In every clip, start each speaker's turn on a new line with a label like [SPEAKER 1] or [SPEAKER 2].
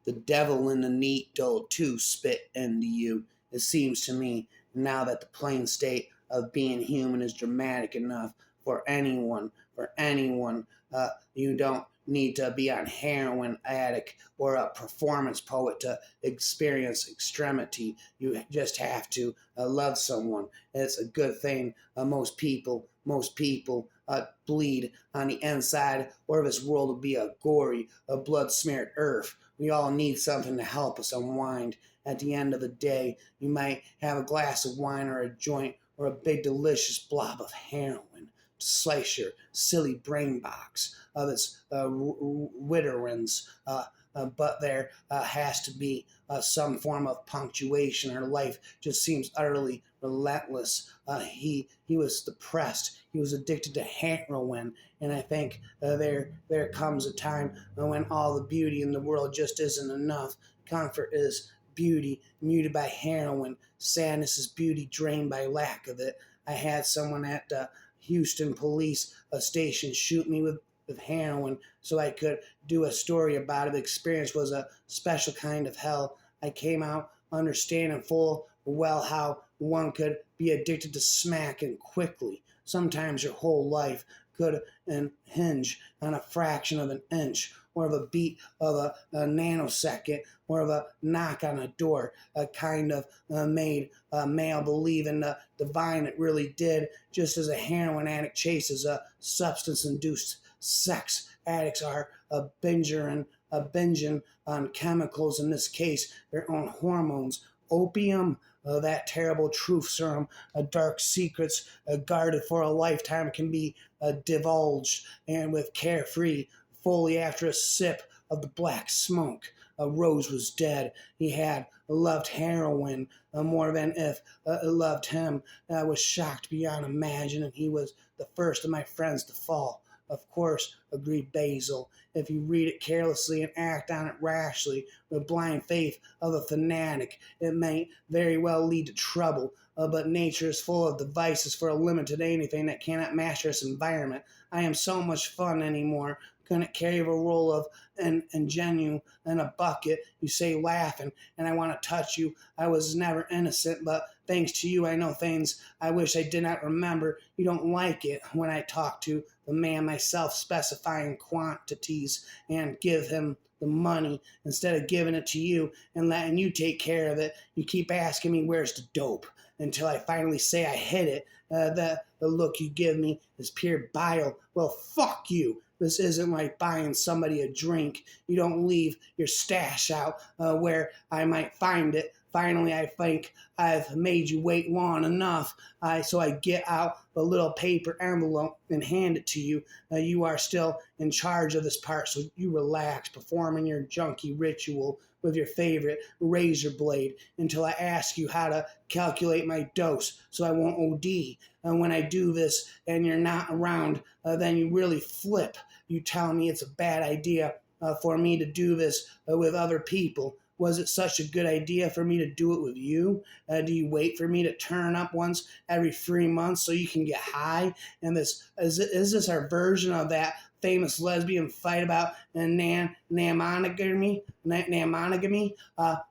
[SPEAKER 1] the devil in the needle to spit into you. It seems to me now that the plain state of being human is dramatic enough for anyone. You don't need to be a heroin addict or a performance poet to experience extremity. You just have to love someone. It's a good thing. Most people bleed on the inside, or this world will be a gory, a blood-smeared earth. We all need something to help us unwind. At the end of the day, you might have a glass of wine or a joint or a big delicious blob of heroin to slice your silly brain box of its witterings. But there has to be some form of punctuation. Her life just seems utterly relentless. He was depressed. He was addicted to heroin, and I think there comes a time when all the beauty in the world just isn't enough. Comfort is beauty muted by heroin. Sadness is beauty drained by lack of it. I had someone at the Houston police station shoot me with heroin so I could do a story about it. The experience was a special kind of hell. I came out understanding full well how one could be addicted to smack and quickly. Sometimes your whole life could hinge on a fraction of an inch, or of a beat of a nanosecond, or of a knock on a door, a kind of made a male believe in the divine. It really did, just as a heroin addict chases a substance-induced sex. Addicts are binging on chemicals, in this case, their own hormones. Opium, that terrible truth serum, dark secrets guarded for a lifetime can be divulged, and with carefree, fully after a sip of the black smoke. Rose was dead. He had loved heroin more than if it loved him. I was shocked beyond imagining. He was the first of my friends to fall. Of course, agreed Basil, if you read it carelessly and act on it rashly, with blind faith of a fanatic, it may very well lead to trouble. But nature is full of devices for a limited anything that cannot master its environment. I am so much fun anymore. Couldn't carry a roll of ingenue in a bucket. You say laughing, and I want to touch you. I was never innocent, but thanks to you, I know things I wish I did not remember. You don't like it when I talk to the man myself, specifying quantities, and give him the money instead of giving it to you and letting you take care of it. You keep asking me where's the dope until I finally say I hit it. The look you give me is pure bile. Well, fuck you. This isn't like buying somebody a drink. You don't leave your stash out where I might find it. Finally, I think I've made you wait long enough. So I get out the little paper envelope and hand it to you. You are still in charge of this part, so you relax, performing your junkie ritual with your favorite razor blade until I ask you how to calculate my dose so I won't OD. And when I do this and you're not around, then you really flip. You tell me it's a bad idea for me to do this with other people. Was it such a good idea for me to do it with you? Do you wait for me to turn up once every 3 months so you can get high? And is this our version of that famous lesbian fight about monogamy?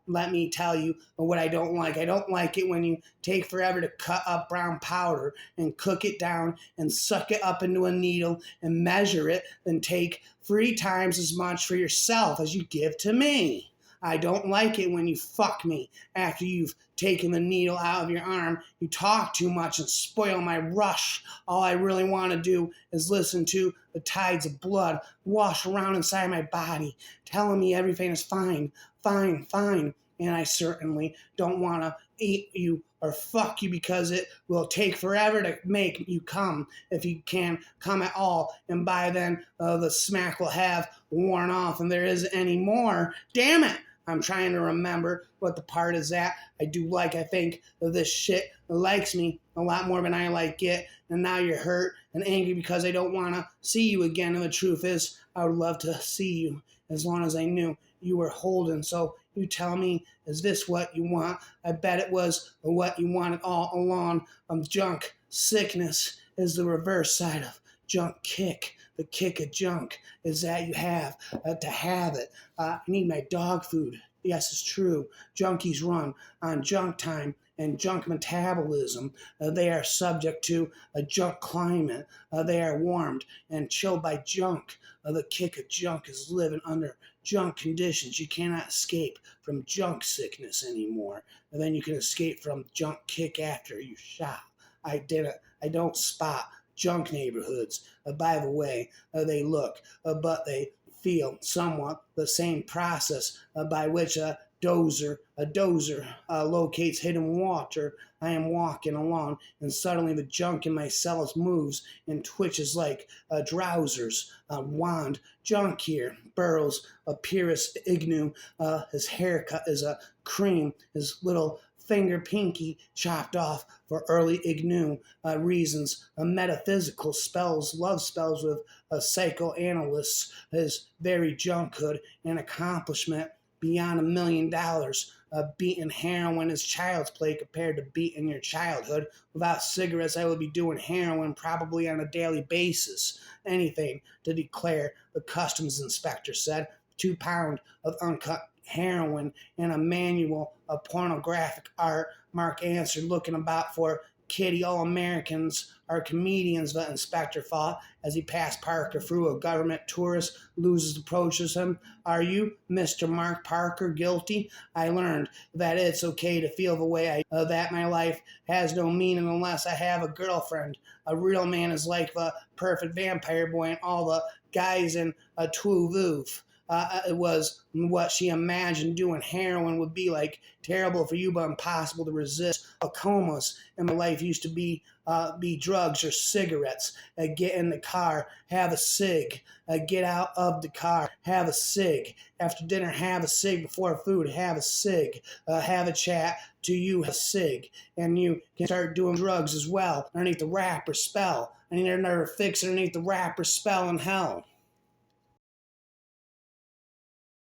[SPEAKER 1] Let me tell you what I don't like. I don't like it when you take forever to cut up brown powder and cook it down and suck it up into a needle and measure it, then take 3 times as much for yourself as you give to me. I don't like it when you fuck me after you've taken the needle out of your arm. You talk too much and spoil my rush. All I really want to do is listen to the tides of blood wash around inside my body, telling me everything is fine, fine, fine. And I certainly don't want to eat you or fuck you because it will take forever to make you come, if you can come at all. And by then, the smack will have worn off and there isn't any more. Damn it! I'm trying to remember what the part is at. I think this shit likes me a lot more than I like it. And now you're hurt and angry because I don't want to see you again. And the truth is, I would love to see you as long as I knew you were holding. So you tell me, is this what you want? I bet it was what you wanted all along. Junk sickness is the reverse side of junk kick. the kick of junk is that you have to have it. I need my dog food. Yes, it's true. Junkies run on junk time and junk metabolism. They are subject to a junk climate. They are warmed and chilled by junk. The kick of junk is living under junk conditions. You cannot escape from junk sickness anymore. And then you can escape from junk kick after you shop. I don't spot junk neighborhoods. By the way, they look, but they feel somewhat the same process by which a dozer locates hidden water. I am walking along, and suddenly the junk in my cells moves and twitches like drowsers. Wand junk here burrows a Pyrrhus Ignu. His haircut is a cream. His little finger pinky chopped off for early Ignu reasons. Metaphysical spells, love spells with psychoanalysts. His very junkhood and accomplishment beyond $1 million. Beating heroin is child's play compared to beating your childhood. Without cigarettes, I would be doing heroin probably on a daily basis. Anything to declare, the customs inspector said. 2 pounds of uncut heroin and a manual of pornographic art. Mark answered, looking about for Kitty. All Americans are comedians, the inspector thought as he passed Parker through. A government tourist approaches him. Are you, Mr. Mark Parker, guilty? I learned that it's okay to feel the way that my life has no meaning unless I have a girlfriend. A real man is like the perfect vampire boy and all the guys in a Toulouse. It was what she imagined doing heroin would be like. Terrible for you, but impossible to resist. Comas in my life used to be drugs or cigarettes. Get in the car, have a cig. Get out of the car, have a cig. After dinner, have a cig. Before food, have a cig. Have a chat. To you, a cig. And you can start doing drugs as well underneath the rapper spell. I need another fix underneath the rapper spell in hell.